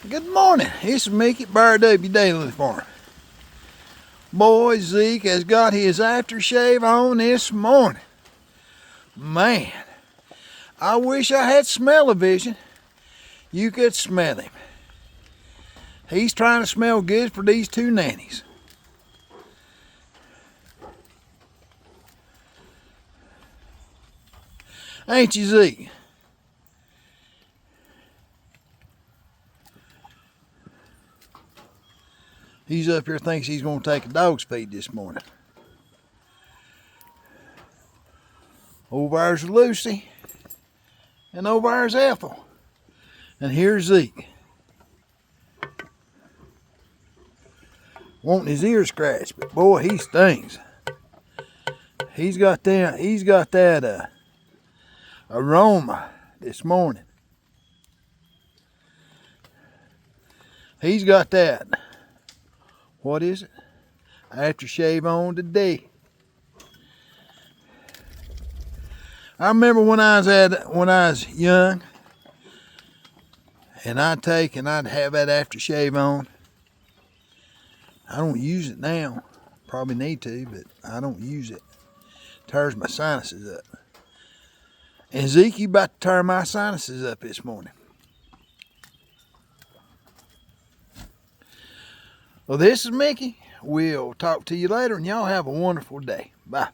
Good morning. This is Mickey at Bar W Daily Farm. Boy, Zeke has got his aftershave on this morning. Man, I wish I had smell-o-vision. You could smell him. He's trying to smell good for these two nannies. Ain't you, Zeke? He's up here thinks he's going to take a dog's feed this morning. Over there's Lucy. And over there's Ethel. And here's Zeke. Wanting his ear scratched, but boy, he stings. He's got that aroma this morning. He's got that. What is it? Aftershave on today. I remember when I was young, and I'd have that aftershave on. I don't use it now. Probably need to, but I don't use it. Tears my sinuses up. And Zeke, you about to tear my sinuses up this morning. Well, this is Mickey. We'll talk to you later, and y'all have a wonderful day. Bye.